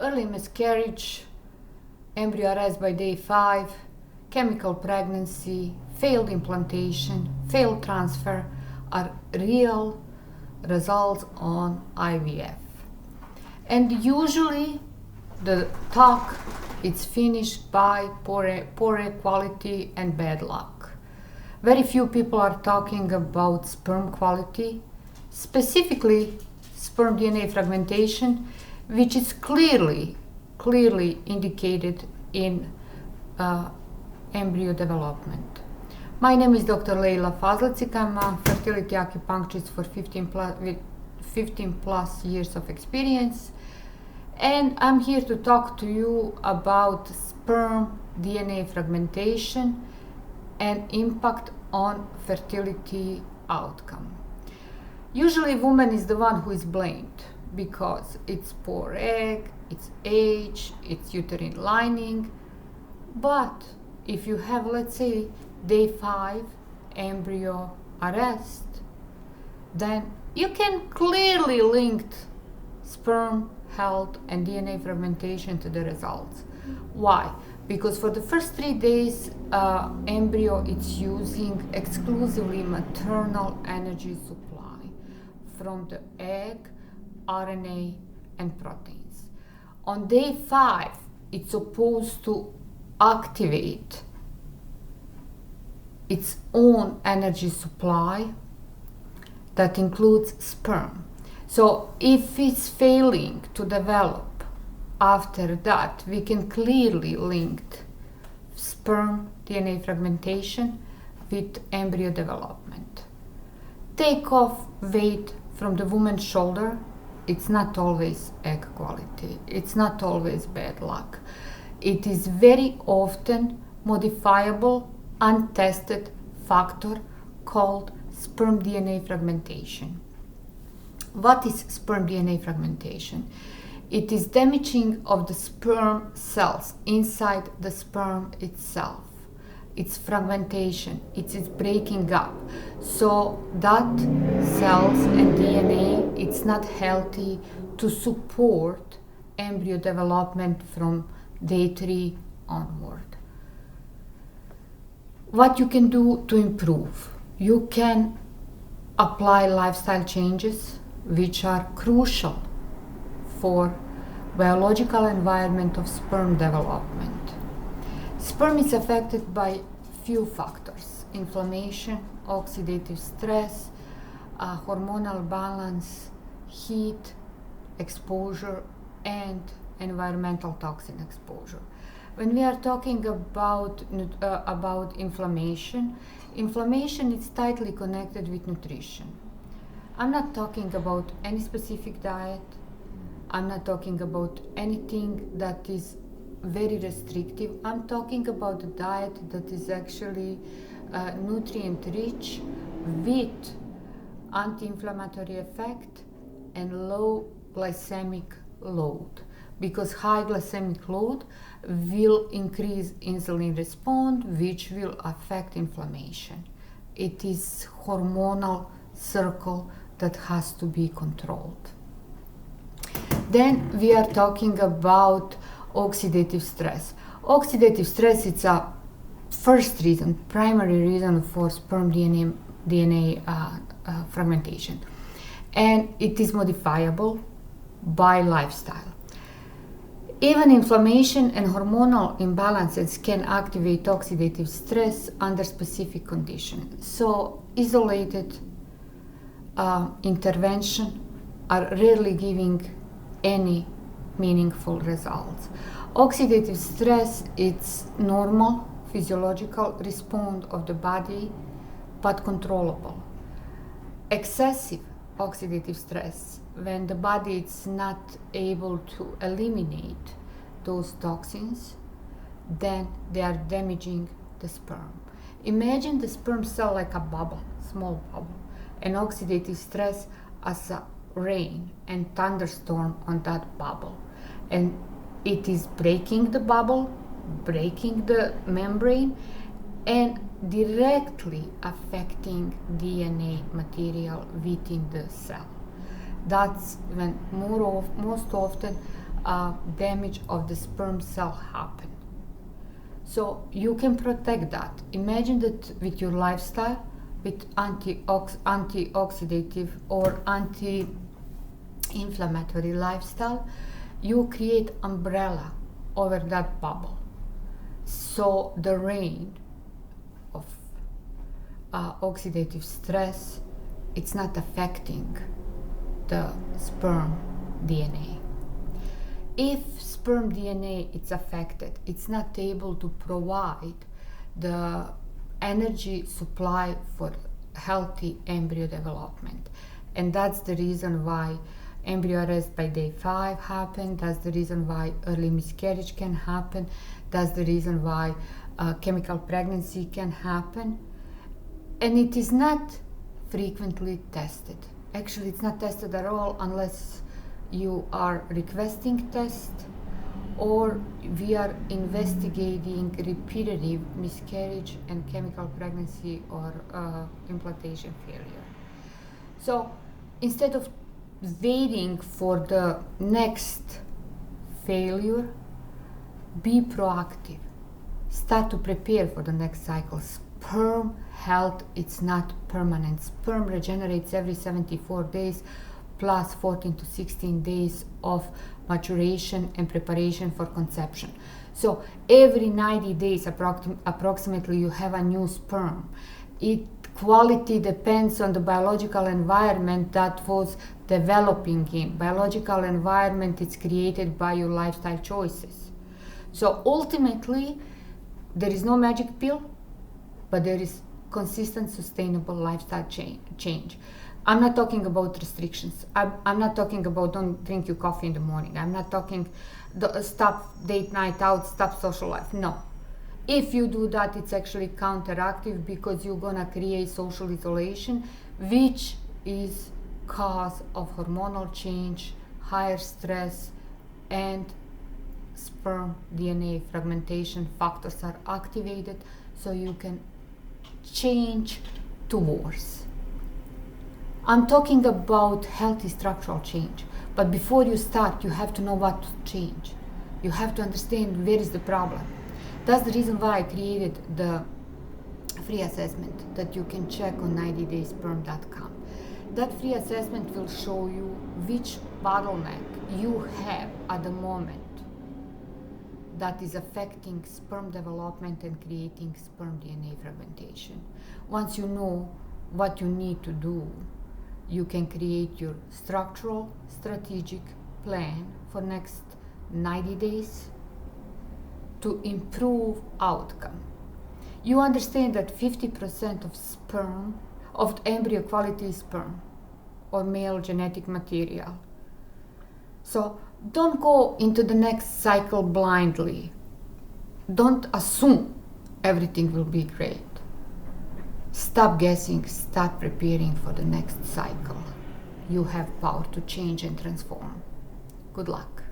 early miscarriage, embryo arrest by day 5, chemical pregnancy, failed implantation, failed transfer are real results on IVF. And usually the talk is finished by poor quality and bad luck. Very few people are talking about sperm quality, specifically sperm DNA fragmentation, which is clearly indicated in embryo development. My name is Dr. Leila Fazlicic. I'm a fertility acupuncturist for 15 plus years of experience, and I'm here to talk to you about sperm DNA fragmentation and impact on fertility outcome. Usually woman is the one who is blamed because it's poor egg, it's age, it's uterine lining. But if you have, let's say, day 5 embryo arrest, then you can clearly link sperm health and DNA fragmentation to the results. Why? Because for the first 3 days, embryo is using exclusively maternal energy supply from the egg, RNA, and proteins. On day 5, it's supposed to activate its own energy supply that includes sperm. So if it's failing to develop after that, we can clearly link sperm DNA fragmentation with embryo development. Take off weight from the woman's shoulder. It's not always egg quality. It's not always bad luck. It is very often modifiable, untested factor called sperm DNA fragmentation. What is sperm DNA fragmentation? It is damaging of the sperm cells inside the sperm itself. It's fragmentation, it's breaking up. So that cells and DNA, it's not healthy to support embryo development from day 3 onward. What you can do to improve? You can apply lifestyle changes which are crucial for biological environment of sperm development. Sperm is affected by few factors: inflammation, oxidative stress, hormonal balance, heat exposure, and environmental toxin exposure. When we are talking about inflammation is tightly connected with nutrition. I'm not talking about any specific diet. I'm not talking about anything that is very restrictive. I'm talking about a diet that is actually nutrient rich with anti-inflammatory effect and low glycemic load, because high glycemic load will increase insulin response, which will affect inflammation. It is hormonal circle that has to be controlled. Then we are talking about oxidative stress. Oxidative stress is a primary reason for sperm DNA fragmentation, and it is modifiable by lifestyle. Even inflammation and hormonal imbalances can activate oxidative stress under specific conditions. So isolated intervention are rarely giving any meaningful results. Oxidative stress is normal physiological response of the body, but controllable. Excessive oxidative stress, when the body is not able to eliminate those toxins, then they are damaging the sperm. Imagine the sperm cell like a bubble, small bubble, and oxidative stress as a rain and thunderstorm on that bubble. And it is breaking the bubble, breaking the membrane, and directly affecting DNA material within the cell. That's when most often damage of the sperm cell happen. So you can protect that. Imagine that with your lifestyle, with antioxidative or anti-inflammatory lifestyle, you create umbrella over that bubble. So the rain of oxidative stress, it's not affecting the sperm DNA. If sperm DNA is affected, it's not able to provide the energy supply for healthy embryo development. And that's the reason why embryo arrest by day 5 happen. That's the reason why early miscarriage can happen. That's the reason why chemical pregnancy can happen. And it is not frequently tested. Actually, it's not tested at all unless you are requesting test or we are investigating repetitive miscarriage and chemical pregnancy or implantation failure. So instead of waiting for the next failure, be proactive. Start to prepare for the next cycle. Sperm health, it's not permanent. Sperm regenerates every 74 days plus 14 to 16 days of maturation and preparation for conception. So every 90 days approximately you have a new sperm. Its quality depends on the biological environment that was developing in. Biological environment is created by your lifestyle choices. So ultimately, there is no magic pill, but there is consistent, sustainable lifestyle change. I'm not talking about restrictions. I'm not talking about don't drink your coffee in the morning. I'm not talking stop date night out, stop social life. No. If you do that, it's actually counteractive because you're gonna create social isolation, which is cause of hormonal change, higher stress, and sperm DNA fragmentation factors are activated, so you can change to worse. I'm talking about healthy structural change, but before you start, you have to know what to change. You have to understand where is the problem. That's the reason why I created the free assessment that you can check on 90daysperm.com. That free assessment will show you which bottleneck you have at the moment that is affecting sperm development and creating sperm DNA fragmentation. Once you know what you need to do, you can create your structural, strategic plan for next 90 days to improve outcome. You understand that 50% of sperm, of embryo quality is sperm or male genetic material. So don't go into the next cycle blindly. Don't assume everything will be great. Stop guessing, start preparing for the next cycle. You have power to change and transform. Good luck.